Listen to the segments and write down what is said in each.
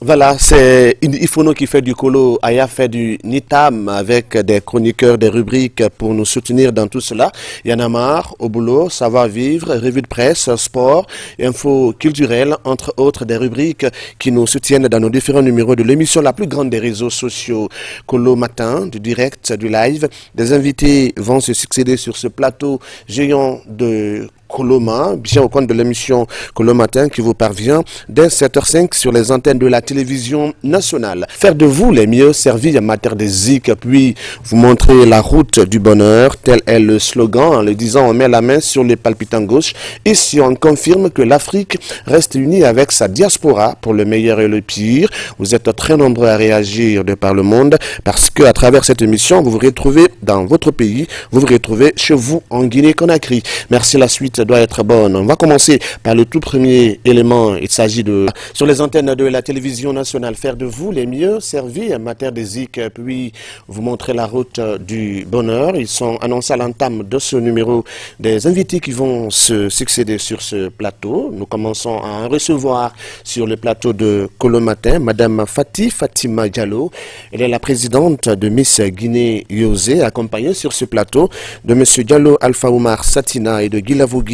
Voilà, c'est Ifono qui fait du Kolo, Aya fait du Nitam avec des chroniqueurs, des rubriques pour nous soutenir dans tout cela. Y'en a marre, au boulot, savoir vivre, revue de presse, sport, info culturelle, entre autres des rubriques qui nous soutiennent dans nos différents numéros de l'émission la plus grande des réseaux sociaux. Kolo Matin, du direct, du live. Des invités vont se succéder sur ce plateau géant de Koloma, bien au compte de l'émission Kolo Matin qui vous parvient dès 7h05 sur les antennes de la télévision nationale. Faire de vous les mieux servis en matière de zik, puis vous montrer la route du bonheur, tel est le slogan. En le disant, on met la main sur les palpitants gauche. Ici, on confirme que l'Afrique reste unie avec sa diaspora pour le meilleur et le pire. Vous êtes très nombreux à réagir de par le monde parce que à travers cette émission, vous vous retrouvez dans votre pays, vous vous retrouvez chez vous en Guinée-Conakry. Merci, la suite doit être bonne. On va commencer par le tout premier élément. Il s'agit de, sur les antennes de la télévision nationale, faire de vous les mieux servis en matière de zik, puis vous montrer la route du bonheur. Ils sont annoncés à l'entame de ce numéro des invités qui vont se succéder sur ce plateau. Nous commençons à en recevoir sur le plateau de Kolo Matin, Madame Fatima Diallo. Elle est la présidente de Miss Guinée Yosé, accompagnée sur ce plateau de Monsieur Diallo Alpha Oumar Satina et de Guilavogui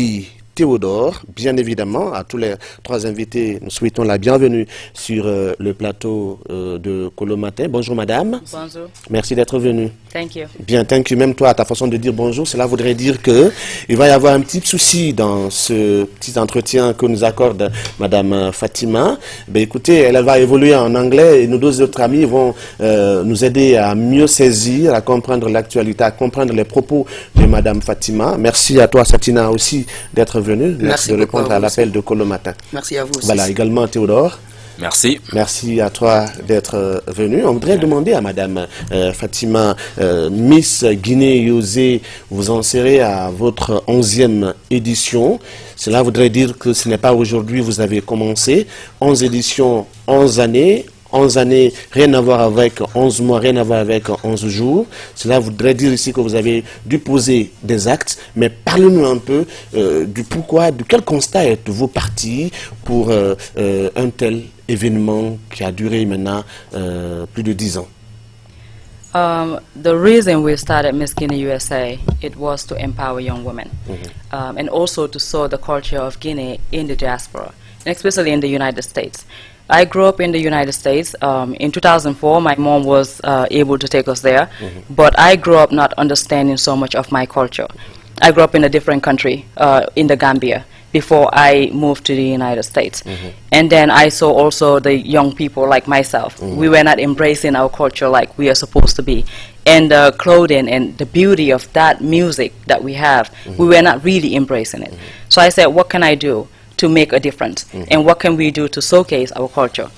Théodore. Bien évidemment, à tous les trois invités, nous souhaitons la bienvenue sur le plateau de Kolo Matin. Bonjour madame. Bonjour. Merci d'être venue. Thank you. Bien, thank you. Même toi, ta façon de dire bonjour, cela voudrait dire que il va y avoir un petit souci dans ce petit entretien que nous accorde madame Fatima. Ben, écoutez, elle va évoluer en anglais et nos deux autres amis vont nous aider à mieux saisir, à comprendre l'actualité, à comprendre les propos de madame Fatima. Merci à toi, Satina, aussi d'être venue. Merci de répondre à l'appel de Kolo Matin. Merci à vous aussi. Voilà, également Théodore. Merci. Merci à toi d'être venu. On voudrait demander à madame Fatima, Miss Guinée Yosé, vous en serez à votre 11e édition. Cela voudrait dire que ce n'est pas aujourd'hui vous avez commencé. 11 éditions, 11 années. 11 années, rien à voir avec 11 mois, rien à voir avec 11 jours. Cela voudrait dire ici que vous avez dû poser des actes, mais parlez-nous un peu du pourquoi, de quel constat êtes-vous parti pour un tel événement qui a duré maintenant plus de 10 ans? The reason we started Miss Guinea USA, it was to empower young women and also to show the culture of Guinea in the diaspora, and especially in the United States. I grew up in the United States. In 2004, my mom was able to take us there, but I grew up not understanding so much of my culture. I grew up in a different country, in the Gambia, before I moved to the United States. And then I saw also the young people like myself. We were not embracing our culture like we are supposed to be. And the clothing and the beauty of that music that we have, we were not really embracing it. So I said, what can I do to make a difference, and what can we do to showcase our culture?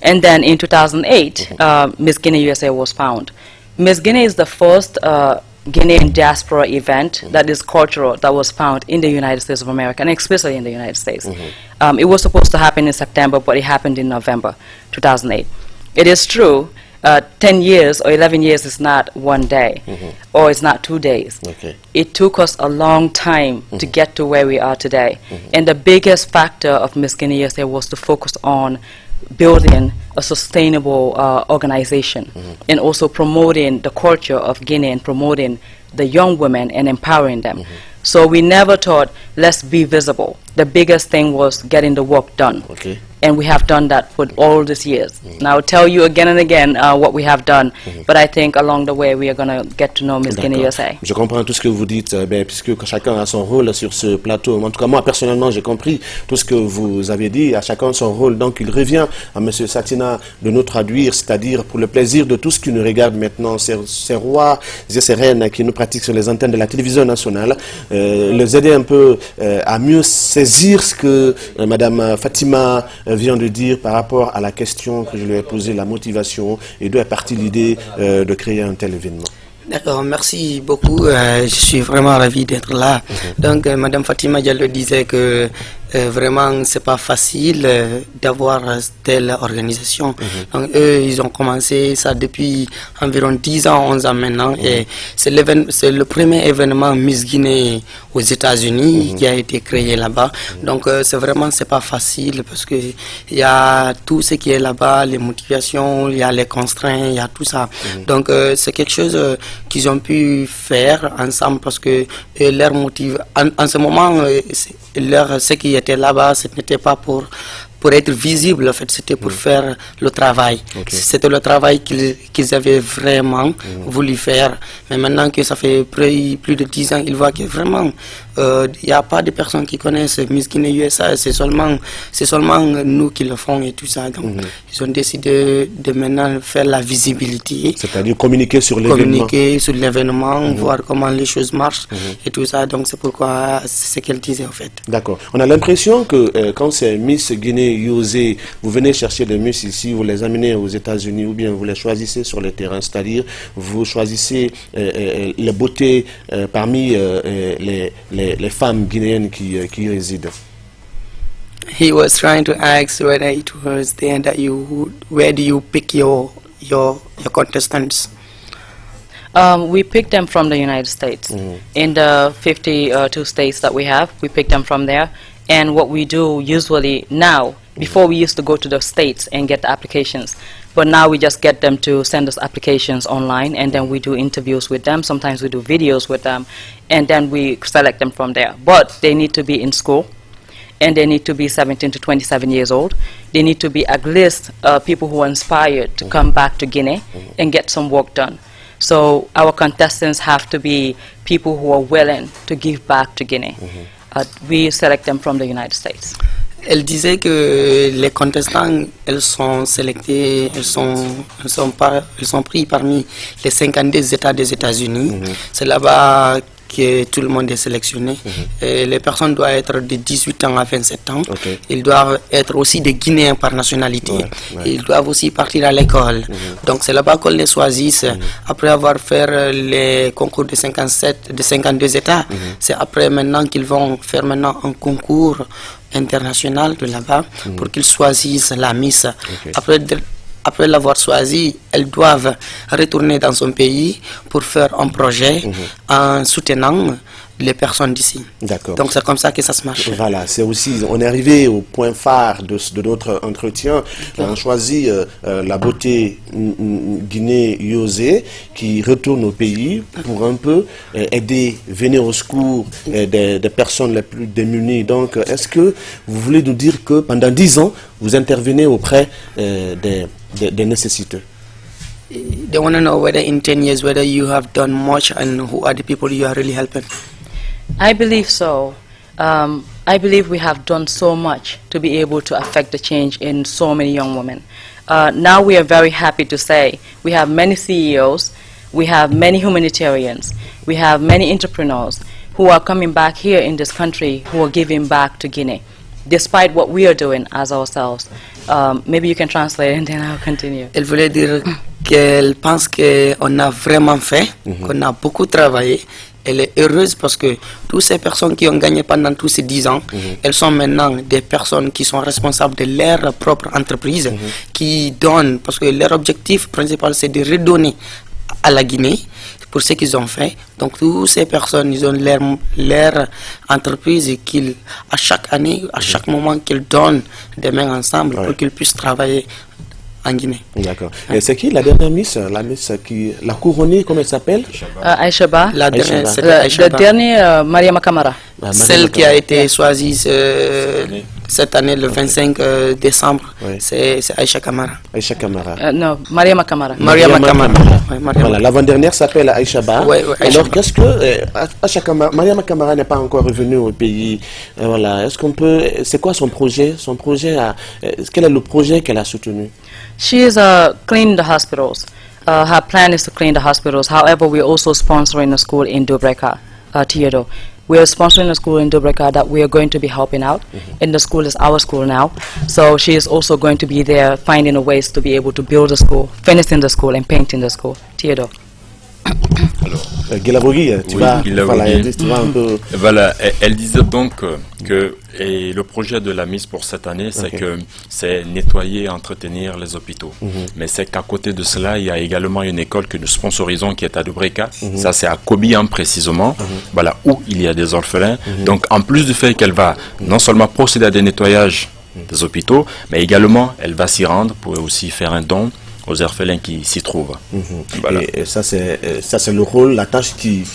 And then in 2008, Miss Guinea USA was found. Miss Guinea is the first Guinean diaspora event that is cultural that was found in the United States of America, and especially in the United States. It was supposed to happen in September, but it happened in November 2008. It is true, 10 years or 11 years is not one day, or it's not 2 days. Okay. It took us a long time to get to where we are today. And the biggest factor of Miss Guinea USA was to focus on building a sustainable organization and also promoting the culture of Guinea and promoting the young women and empowering them. So we never thought, let's be visible. The biggest thing was getting the work done. Okay. And we have done that for all these years. And I'll tell you again and again what we have done. But I think along the way, we are going to get to know Miss Guinea USA. Je comprends tout ce que vous dites, puisque chacun a son rôle sur ce plateau. En tout cas, moi, personnellement, j'ai compris tout ce que vous avez dit. À chacun son rôle. Donc, il revient à M. Satina de nous traduire, c'est-à-dire pour le plaisir de tous ceux qui nous regardent maintenant, ces rois et ces reines qui nous pratiquent sur les antennes de la télévision nationale, les aider un peu à mieux saisir ce que Mme Fatima vient de dire par rapport à la question que je lui ai posée, la motivation, et d'où est partie l'idée de créer un tel événement. D'accord, merci beaucoup. Je suis vraiment ravi d'être là. Donc, Madame Fatima Diallo disait que vraiment, c'est pas facile d'avoir telle organisation. Donc, eux, ils ont commencé ça depuis environ 10 ans, 11 ans maintenant. Et c'est le premier événement Miss Guinée aux États-Unis qui a été créé là-bas. Donc, c'est pas facile parce que il y a tout ce qui est là-bas, les motivations, il y a les contraintes, il y a tout ça. Donc, c'est quelque chose qu'ils ont pu faire ensemble parce que leur motive, en ce moment, ce qui était là-bas, ce n'était pas pour être visible, en fait, c'était pour faire le travail. C'était le travail qu'ils avaient vraiment voulu faire. Mais maintenant que ça fait plus de 10 ans, ils voient que vraiment, il n'y a pas de personnes qui connaissent Miss Guinée USA. C'est seulement nous qui le font et tout ça. Donc, ils ont décidé de maintenant faire la visibilité. C'est-à-dire communiquer sur l'événement. Voir comment les choses marchent et tout ça. Donc, c'est pourquoi c'est ce qu'elle disait, en fait. D'accord. On a l'impression que quand c'est Miss Guinée USA, vous venez chercher des Miss ici, vous les amenez aux États-Unis ou bien vous les choisissez sur le terrain, c'est-à-dire vous choisissez les beautés parmi les femmes guinéennes qui y résident. He was trying to ask whether it was then that where do you pick your contestants? We pick them from the United States. In the 52 states that we have, we pick them from there. And what we do usually now, before we used to go to the states and get the applications, but now we just get them to send us applications online, and then we do interviews with them. Sometimes we do videos with them, and then we select them from there. But they need to be in school, and they need to be 17 to 27 years old. They need to be at least people who are inspired to come back to Guinea and get some work done. So our contestants have to be people who are willing to give back to Guinea. We select them from the United States. Elle disait que les contestants, elles sont sélectées, elles sont pris parmi les 52 États des États-Unis. C'est là-bas que tout le monde est sélectionné. Et les personnes doivent être de 18 ans à 27 ans. Ils doivent être aussi des Guinéens par nationalité. Ils doivent aussi partir à l'école. Donc c'est là-bas qu'on les choisisse. Après avoir fait les concours de 52 États, c'est après maintenant qu'ils vont faire maintenant un concours international de là-bas pour qu'ils choisissent la Miss. Après l'avoir choisi, elles doivent retourner dans son pays pour faire un projet en soutenant les personnes d'ici. D'accord. Donc c'est comme ça que ça se marche. Voilà, c'est aussi, on est arrivé au point phare de notre entretien. On choisit la beauté Guinée-USA qui retourne au pays pour un peu aider, venir au secours des personnes les plus démunies. Donc est-ce que vous voulez nous dire que pendant 10 ans, vous intervenez auprès des nécessiteux? They want to know whether in 10 years whether you have done much and who are the people you are really helping. I believe so. I believe we have done so much to be able to affect the change in so many young women. Now we are very happy to say we have many CEOs, we have many humanitarians, we have many entrepreneurs who are coming back here in this country who are giving back to Guinea, despite what we are doing as ourselves. Maybe you can translate and then I'll continue. Elle voulait dire qu'elle pense qu'on a vraiment fait, qu'on a beaucoup travaillé. Elle est heureuse parce que toutes ces personnes qui ont gagné pendant tous ces 10 ans, elles sont maintenant des personnes qui sont responsables de leur propre entreprise, qui donnent, parce que leur objectif principal c'est de redonner à la Guinée pour ce qu'ils ont fait. Donc toutes ces personnes, ils ont leur entreprise et qu'ils, à chaque année, à chaque moment qu'ils donnent des mains ensemble pour qu'ils puissent travailler en Guinée. D'accord. Et c'est qui la dernière Miss, la couronnée, comment elle s'appelle? Aïcha Ba. La dernière, la dernière, Mariama Kamara. Celle qui a été choisie cette année, le 25 décembre, c'est Aïcha Kamara. Aïcha Kamara. Non, Mariama Kamara. Mariama Kamara. Voilà, l'avant-dernière s'appelle Aïcha Ba. Alors, qu'est-ce que Mariama Kamara n'est pas encore revenue au pays? Voilà, est-ce qu'on peut... C'est quoi son projet? Quel est le projet qu'elle a soutenu? She is cleaning the hospitals. Her plan is to clean the hospitals. However, we're also sponsoring a school in Dubreka, Theodore. We are sponsoring a school in Dubreka that we are going to be helping out. And the school is our school now. So she is also going to be there finding ways to be able to build a school, finishing the school and painting the school. Theodore. Guilabogui, tu vas un peu... Voilà, elle disait donc que Et le projet de la Miss pour cette année, c'est nettoyer et entretenir les hôpitaux. Mais c'est qu'à côté de cela, il y a également une école que nous sponsorisons qui est à Dubreka. Ça, c'est à Kobiam précisément, voilà, où il y a des orphelins. Donc, en plus du fait qu'elle va non seulement procéder à des nettoyages des hôpitaux, mais également, elle va s'y rendre pour aussi faire un don aux orphelins qui s'y trouvent. Voilà. Et ça c'est le rôle, la tâche qui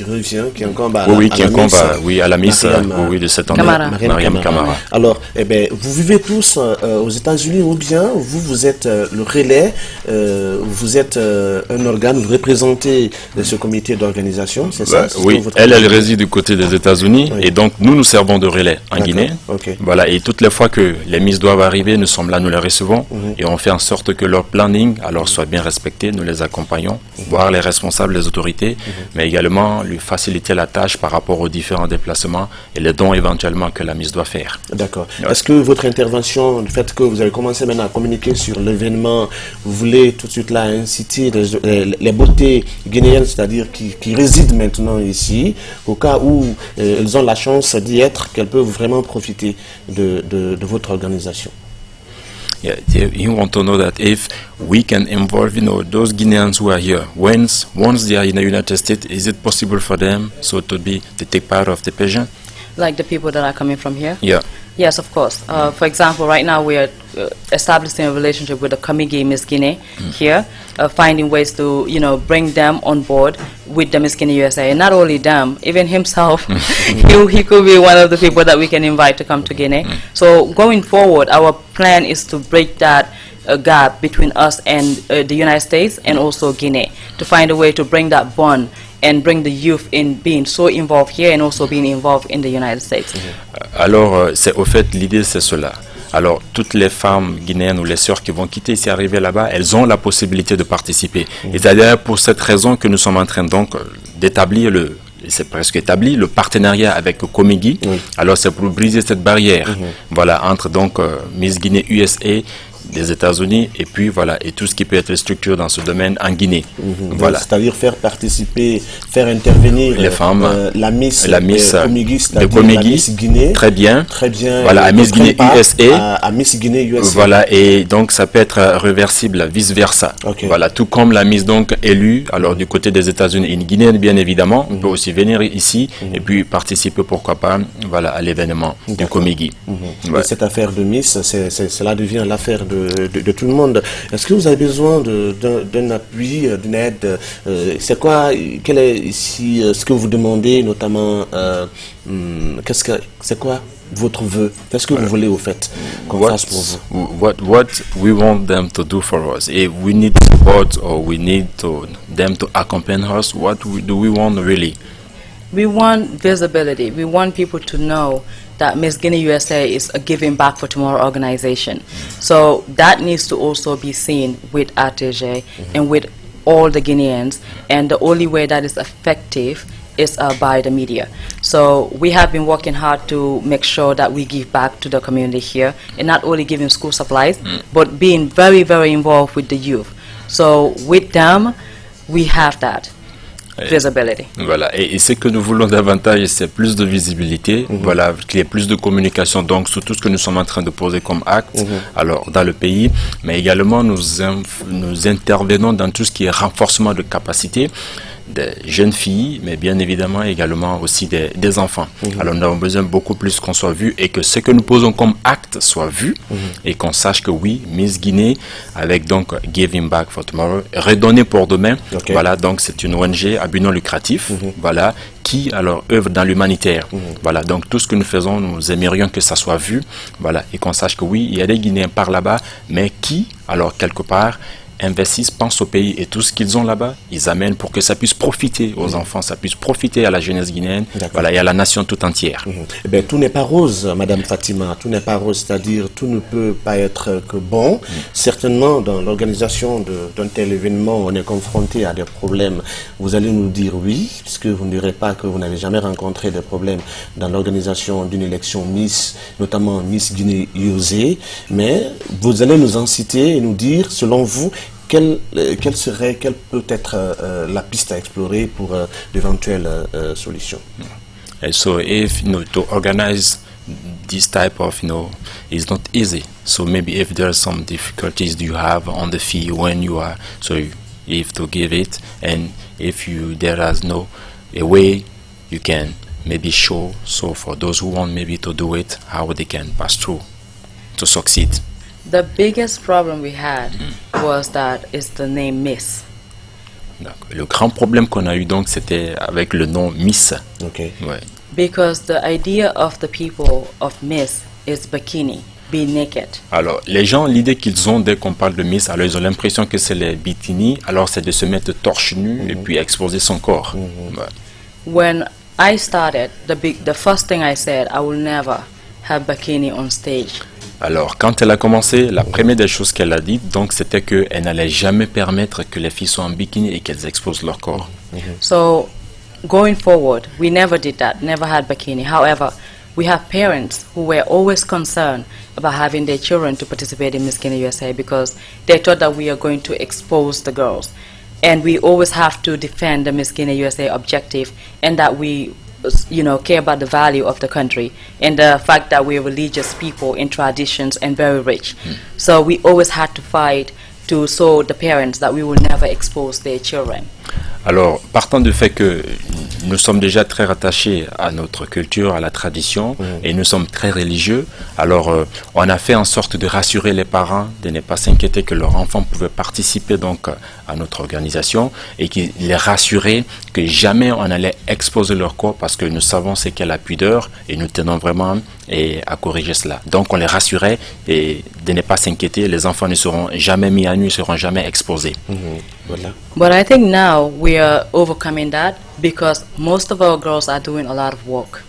revient, qui incombe à, à la Miss de cette année, Mariam Kamara. Alors, vous vivez tous aux États-Unis ou bien vous êtes le relais, vous êtes un organe, vous représentez ce comité d'organisation, c'est ça? Oui, elle réside du côté des États-Unis et donc nous servons de relais en Guinée. Voilà, et toutes les fois que les Miss doivent arriver, nous sommes là, nous les recevons et on fait en sorte que leur planning alors soit bien respecté, nous les accompagnons, voir les responsables, les autorités, mais également lui faciliter la tâche par rapport aux différents déplacements et les dons éventuellement que la Miss doit faire. D'accord. Est-ce que votre intervention, le fait que vous avez commencé maintenant à communiquer sur l'événement, vous voulez tout de suite là inciter les beautés guinéennes, c'est-à-dire qui résident maintenant ici, au cas où elles ont la chance d'y être, qu'elles peuvent vraiment profiter de votre organisation? Yeah, you want to know that if we can involve, those Guineans who are here, once they are in the United States, is it possible for them to take part of the pageant? Like the people that are coming from here? Yeah. Yes, of course. For example, right now we are establishing a relationship with the Kamigi Miss Guinea here, finding ways to, bring them on board with the Miss Guinea USA. And not only them, even himself, he could be one of the people that we can invite to come to Guinea. So going forward, our plan is to break that gap between us and the United States and also Guinea, to find a way to bring that bond and bring the youth in being so involved here and also being involved in the United States. Alors, au fait, l'idée c'est cela. Alors, toutes les femmes guinéennes ou les sœurs qui vont quitter ici, arriver là-bas, elles ont la possibilité de participer. Et c'est d'ailleurs pour cette raison que nous sommes en train donc d'établir c'est presque établi, le partenariat avec Komigi. Alors, c'est pour briser cette barrière, voilà, entre donc Miss Guinée USA des États-Unis et puis voilà, et tout ce qui peut être structure dans ce domaine en Guinée. Voilà. C'est-à-dire faire participer, faire intervenir les femmes, la Miss Komigi, de Komigi Guinée. Très bien. Voilà, à Miss Guinée USA. À Miss Guinée USA. Voilà, et donc ça peut être réversible, vice versa. Voilà, tout comme la Miss donc élue, alors du côté des États-Unis, une Guinéenne bien évidemment, on peut aussi venir ici et puis participer, pourquoi pas, voilà, à l'événement du Komigi. Et cette affaire de Miss, cela devient l'affaire de tout le monde. Est-ce que vous avez besoin d'un appui, d'une aide? C'est quoi, quel est ici ce que vous demandez, notamment, c'est quoi votre vœu? Qu'est-ce que vous voulez au fait qu'on fasse pour vous? What we want them to do for us? If we need support or we need them to accompany us, what do we want really? We want visibility. We want people to know that Miss Guinea USA is a Giving Back for Tomorrow organization. So that needs to also be seen with RTJ and with all the Guineans. And the only way that is effective is by the media. So we have been working hard to make sure that we give back to the community here, and not only giving school supplies, but being very, very involved with the youth. So with them, we have that visibility. Voilà, et ce que nous voulons davantage, c'est plus de visibilité, voilà, qu'il y ait plus de communication donc sur tout ce que nous sommes en train de poser comme acte alors dans le pays, mais également nous intervenons dans tout ce qui est renforcement de capacité des jeunes filles, mais bien évidemment également aussi des enfants. Alors nous avons besoin beaucoup plus qu'on soit vu et que ce que nous posons comme acte soit vu et qu'on sache que oui, Miss Guinée avec donc Giving Back for Tomorrow, redonner pour demain, voilà, donc c'est une ONG à but non lucratif, voilà, qui alors œuvre dans l'humanitaire. Voilà, donc tout ce que nous faisons, nous aimerions que ça soit vu, voilà, et qu'on sache que oui, il y a des Guinéens par là-bas, mais qui alors quelque part investissent, pensent au pays et tout ce qu'ils ont là-bas, ils amènent pour que ça puisse profiter aux enfants, ça puisse profiter à la jeunesse guinéenne, voilà, et à la nation tout entière. Eh bien, tout n'est pas rose, Madame Fatima, tout n'est pas rose, c'est-à-dire tout ne peut pas être que bon. Certainement, dans l'organisation d'un tel événement, on est confronté à des problèmes. Vous allez nous dire oui, puisque vous ne direz pas que vous n'avez jamais rencontré des problèmes dans l'organisation d'une élection Miss, notamment Miss Guinée USA, mais vous allez nous en citer et nous dire, selon vous, quelle peut être la piste à explorer pour d'éventuelles solutions? And so if to organize this type of, is not easy. So maybe if there are some difficulties you have on the fee when you are, so you have to give it, and if there is no a way you can maybe show, so for those who want maybe to do it, how they can pass through to succeed. The biggest problem we had was that it's the name Miss. Le grand problème qu'on a eu donc c'était avec le nom Miss. Okay. Ouais. Because the idea of the people of Miss is bikini, be naked. Alors les gens, l'idée qu'ils ont dès qu'on parle de Miss, alors ils ont l'impression que c'est les bikinis, alors c'est de se mettre torse nu et puis exposer son corps. Ouais. When I started, the first thing I said, I will never have bikini on stage. Alors, quand elle a commencé, la première des choses qu'elle a dit, donc, c'était qu'elle n'allait jamais permettre que les filles soient en bikini et qu'elles exposent leur corps. So, going forward, we never did that, never had bikini. However, we have parents who were always concerned about having their children to participate in Miss Guinea USA because they thought that we are going to expose the girls. And we always have to defend the Miss Guinea USA objective and that we care about the value of the country and the fact that we're religious people in traditions and very rich. So we always had to fight to show the parents that we will never expose their children. Alors, partant du fait que nous sommes déjà très rattachés à notre culture, à la tradition, et nous sommes très religieux, alors on a fait en sorte de rassurer les parents, de ne pas s'inquiéter que leurs enfants pouvaient participer donc à notre organisation, et qu'ils les rassuraient que jamais on allait exposer leur corps parce que nous savons ce qu'est la pudeur, et nous tenons vraiment à corriger cela. Donc on les rassurait et de ne pas s'inquiéter, les enfants ne seront jamais mis à nu, ne seront jamais exposés. Voilà. But I think now we are overcoming that because most of our girls are doing a lot of work.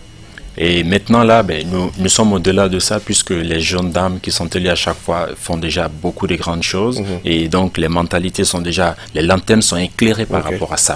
Et maintenant là, nous sommes au-delà de ça puisque les jeunes dames qui sont élevées à chaque fois font déjà beaucoup de grandes choses et donc les mentalités sont déjà, les lanternes sont éclairées par rapport à ça.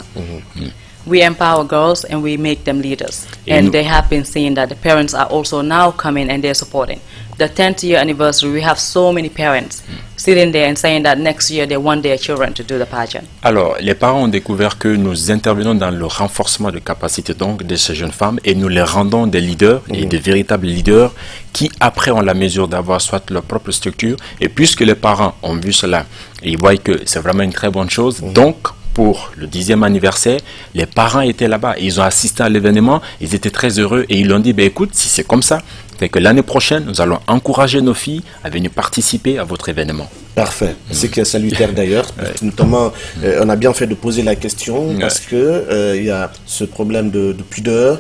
We empower girls and we make them leaders. And they have been seeing that the parents are also now coming and they're supporting. The 10th year anniversary, we have so many parents sitting there and saying that next year they want their children to do the pageant. Alors, les parents ont découvert que nous intervenons dans le renforcement de capacités donc de ces jeunes femmes et nous les rendons des leaders et des véritables leaders qui après ont la mesure d'avoir soit leur propre structure et puisque les parents ont vu cela, ils voient que c'est vraiment une très bonne chose, donc pour le 10e anniversaire, les parents étaient là-bas, ils ont assisté à l'événement, ils étaient très heureux et ils l'ont dit, écoute, si c'est comme ça, c'est que l'année prochaine, nous allons encourager nos filles à venir participer à votre événement. Parfait. Ce qui est salutaire d'ailleurs. Notamment, on a bien fait de poser la question parce que il y a ce problème de pudeur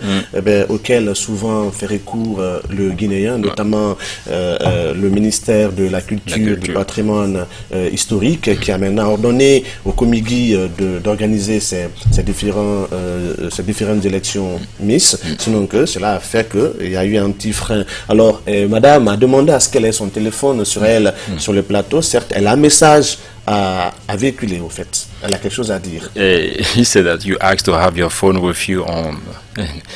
auquel souvent fait recours le Guinéen, notamment le ministère de la Culture, du Patrimoine historique, qui a maintenant ordonné au Comigui d'organiser ces différentes élections Miss. Sinon que cela a fait qu'il y a eu un petit frein. Alors, madame a demandé à ce qu'elle ait son téléphone sur elle, sur le plateau. Certes, elle a un message à véhiculer, au fait. Elle a quelque chose à dire. He said that you asked to have your phone with you on,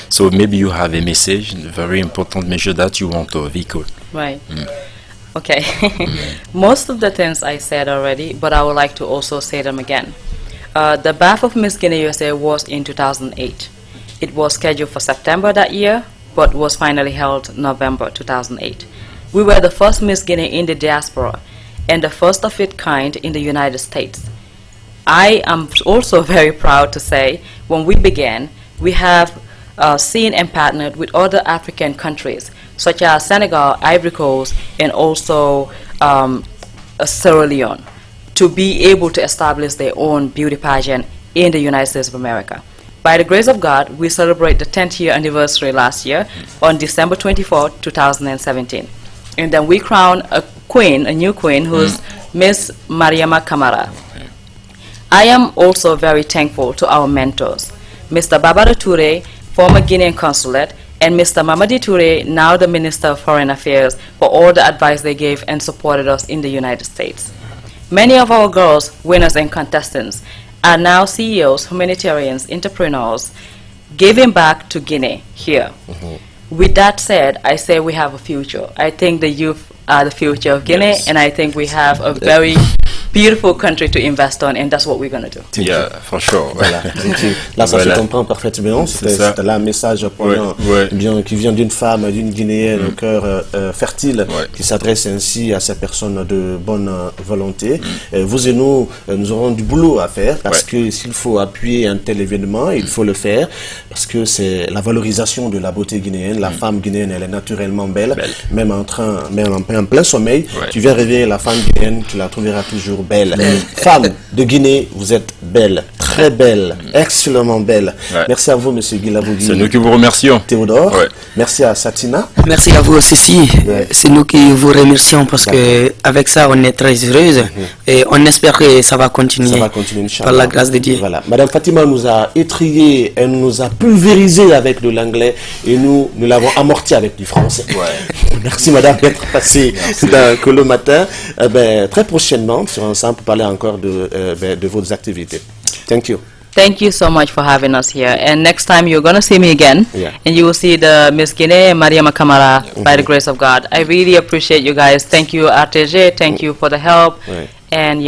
so maybe you have a message, a very important message that you want to vehicle. Right. Okay. Most of the things I said already, but I would like to also say them again. The BAF of Miss Guinea USA was in 2008. It was scheduled for September that year, but was finally held November 2008. We were the first Miss Guinea in the diaspora and the first of its kind in the United States. I am also very proud to say when we began, we have seen and partnered with other African countries such as Senegal, Ivory Coast, and also Sierra Leone to be able to establish their own beauty pageant in the United States of America. By the grace of God, we celebrate the 10th year anniversary last year on December 24, 2017. And then we crown a queen, a new queen, who's Miss Mariama Kamara. I am also very thankful to our mentors, Mr. Babara Toure, former Guinean consulate, and Mr. Mamadi Toure, now the Minister of Foreign Affairs, for all the advice they gave and supported us in the United States. Many of our girls, winners and contestants, are now CEOs, humanitarians, entrepreneurs, giving back to Guinea here. With that said, I say we have a future. I think the youth are the future of Guinea, and I think we have a very beautiful country to invest on, and that's what we're going to do. Yeah, for sure. Voilà. Là, ça Voilà. se comprend parfaitement. C'était là un message bien, qui vient d'une femme, d'une Guinéenne au cœur fertile, qui s'adresse ainsi à ces personnes de bonne volonté. Vous et nous, nous aurons du boulot à faire parce que s'il faut appuyer un tel événement, il faut le faire parce que c'est la valorisation de la beauté guinéenne. La femme guinéenne, elle est naturellement belle. Même en plein sommeil. Tu viens réveiller la femme guinéenne, tu la trouveras toujours belle. Femme de Guinée, vous êtes belle, très belle, excellemment belle. Merci à vous, monsieur Guilabogui. C'est nous qui vous remercions. Théodore. Merci à Satina. Merci à vous aussi. C'est nous qui vous remercions parce que avec ça, on est très heureuse et on espère que ça va continuer. Ça va continuer, Inch'Allah. Par la grâce de Dieu. Voilà. Madame Fatima nous a étrié, elle nous a pulvérisé avec de l'anglais et nous l'avons amorti avec du français. Merci madame d'être passée dans Colo Matin. Très prochainement, nous serons ensemble pour parler encore de vos activités. Thank you. Thank you so much for having us here. And next time you're going to see me again, and you will see the Miss Guinea, Mariama Kamara, by the grace of God. I really appreciate you guys. Thank you, RTG. Thank you for the help. And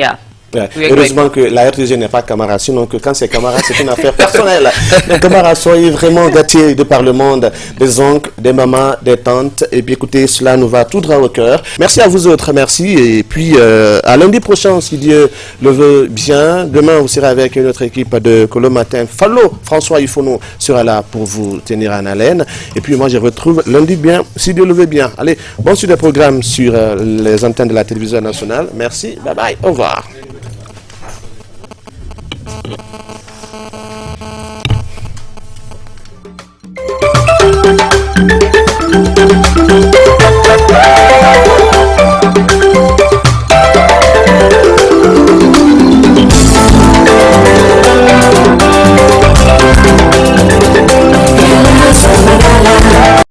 heureusement que la RTG n'est pas Camara, sinon que quand c'est Camara, c'est une affaire personnelle. Les Camara, soyez vraiment gâtés de par le monde, des oncles, des mamans, des tantes. Et puis écoutez, cela nous va tout droit au cœur. Merci à vous autres, merci. Et puis à lundi prochain, si Dieu le veut bien. Demain, vous serez avec une autre équipe de Colo Matin. François Ifono sera là pour vous tenir en haleine. Et puis moi, je retrouve lundi bien, si Dieu le veut bien. Allez, bon suite des programmes sur les antennes de la télévision nationale. Merci, bye bye, au revoir.